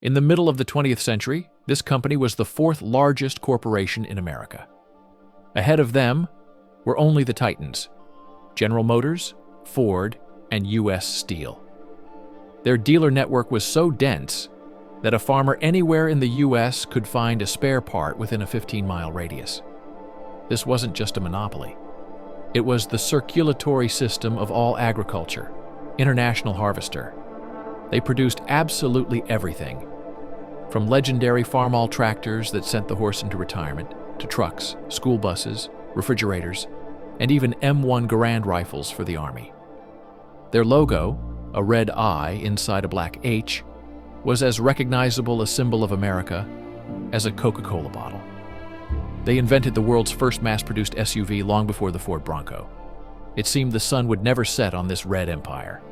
In the middle of the 20th century, this company was the fourth largest corporation in America. Ahead of them were only the titans: General Motors, Ford, and U.S. Steel. Their dealer network was so dense that a farmer anywhere in the U.S. could find a spare part within a 15-mile radius. This wasn't just a monopoly. It was the circulatory system of all agriculture, International Harvester. They produced absolutely everything, from legendary farmall tractors that sent the horse into retirement, to trucks, school buses, refrigerators, and even M1 Garand rifles for the Army. Their logo, a red I inside a black H, was as recognizable a symbol of America as a Coca-Cola bottle. They invented the world's first mass-produced SUV long before the Ford Bronco. It seemed the sun would never set on this red empire.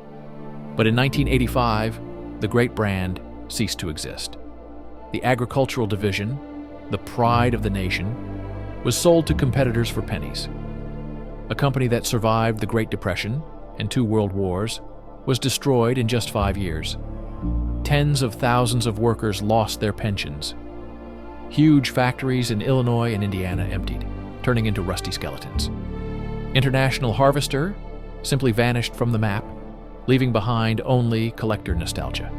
But in 1985, the great brand ceased to exist. The agricultural division, the pride of the nation, was sold to competitors for pennies. A company that survived the Great Depression and 2 world wars was destroyed in just 5 years. Tens of thousands of workers lost their pensions. Huge factories in Illinois and Indiana emptied, turning into rusty skeletons. International Harvester simply vanished from the map, leaving behind only collector nostalgia.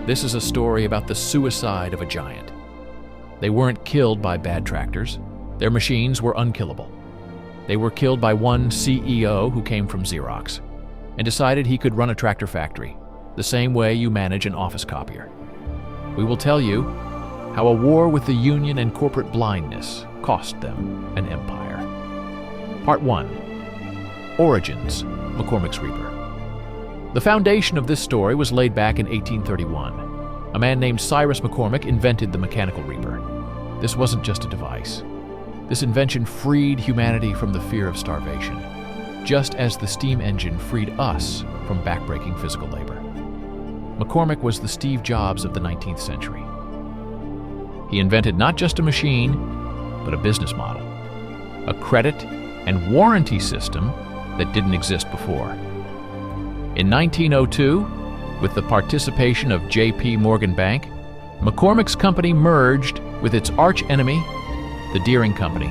This is a story about the suicide of a giant. They weren't killed by bad tractors. Their machines were unkillable. They were killed by one CEO who came from Xerox and decided he could run a tractor factory, the same way you manage an office copier. We will tell you how a war with the union and corporate blindness cost them an empire. Part 1. Origins: McCormick's Reaper. The foundation of this story was laid back in 1831. A man named Cyrus McCormick invented the mechanical reaper. This wasn't just a device. This invention freed humanity from the fear of starvation, just as the steam engine freed us from backbreaking physical labor. McCormick was the Steve Jobs of the 19th century. He invented not just a machine, but a business model, a credit and warranty system that didn't exist before. In 1902, with the participation of J.P. Morgan Bank, McCormick's company merged with its arch-enemy, the Deering Company.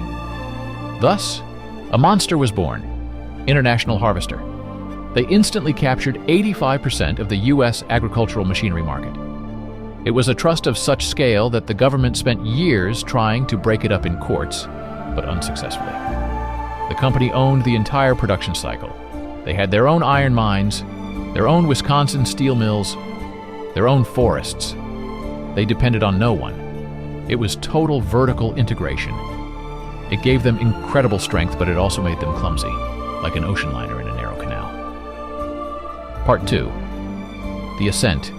Thus, a monster was born: International Harvester. They instantly captured 85% of the U.S. agricultural machinery market. It was a trust of such scale that the government spent years trying to break it up in courts, but unsuccessfully. The company owned the entire production cycle. They had their own iron mines, their own Wisconsin steel mills, their own forests. They depended on no one. It was total vertical integration. It gave them incredible strength, but it also made them clumsy, like an ocean liner in a narrow canal. Part 2. The Ascent: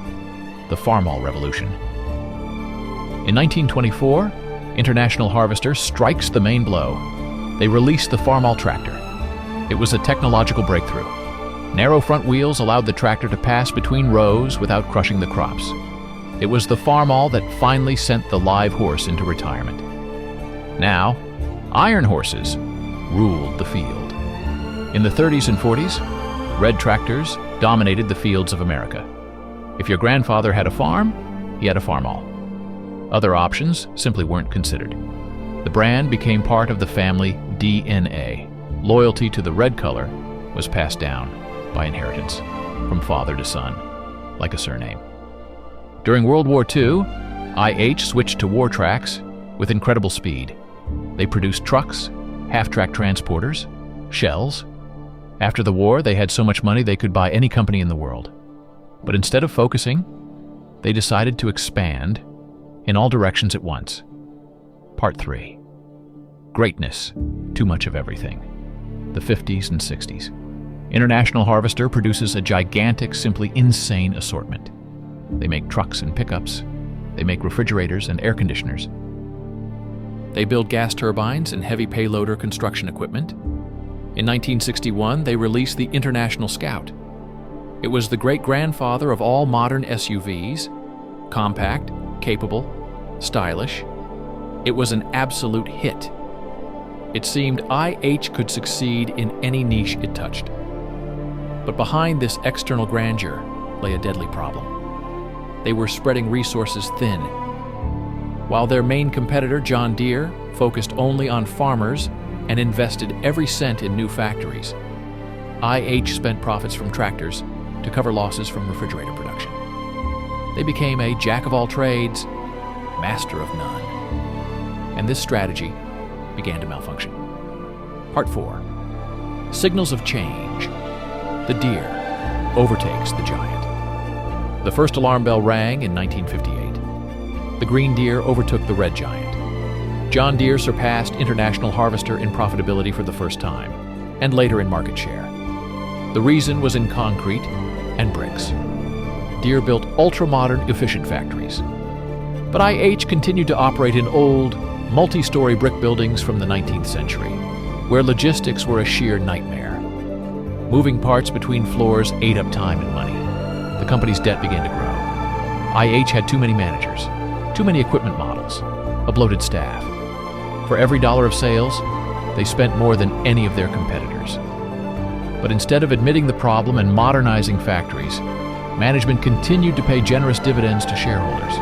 The Farmall Revolution. In 1924, International Harvester strikes the main blow. They release the Farmall tractor. It was a technological breakthrough. Narrow front wheels allowed the tractor to pass between rows without crushing the crops. It was the Farmall that finally sent the live horse into retirement. Now, iron horses ruled the field. In the 30s and 40s, red tractors dominated the fields of America. If your grandfather had a farm, he had a Farmall. Other options simply weren't considered. The brand became part of the family DNA. Loyalty to the red color was passed down by inheritance, from father to son, like a surname. During World War II, IH switched to war tracks with incredible speed. They produced trucks, half-track transporters, shells. After the war, they had so much money they could buy any company in the world. But instead of focusing, they decided to expand in all directions at once. Part 3. Greatness: Too Much of Everything. The 50s and 60s. International Harvester produces a gigantic, simply insane assortment. They make trucks and pickups. They make refrigerators and air conditioners. They build gas turbines and heavy payloader construction equipment. In 1961, they released the International Scout. It was the great-grandfather of all modern SUVs, compact, capable, stylish. It was an absolute hit. It seemed IH could succeed in any niche it touched. But behind this external grandeur lay a deadly problem. they were spreading resources thin. While their main competitor, John Deere, focused only on farmers and invested every cent in new factories, IH spent profits from tractors to cover losses from refrigerator production. They became a jack-of-all-trades, master of none. And this strategy began to malfunction. Part 4. Signals of change. The Deere overtakes the giant. The first alarm bell rang in 1958. The Green Deere overtook the Red Giant. John Deere surpassed International Harvester in profitability for the first time, and later in market share. The reason was in concrete and bricks. Deere built ultra-modern, efficient factories. But IH continued to operate in old, multi-story brick buildings from the 19th century, where logistics were a sheer nightmare. Moving parts between floors ate up time and money. The company's debt began to grow. IH had too many managers, too many equipment models, a bloated staff. For every dollar of sales, they spent more than any of their competitors. But instead of admitting the problem and modernizing factories, management continued to pay generous dividends to shareholders.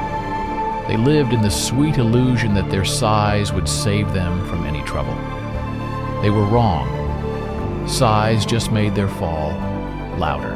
They lived in the sweet illusion that their size would save them from any trouble. They were wrong. Size just made their fall louder.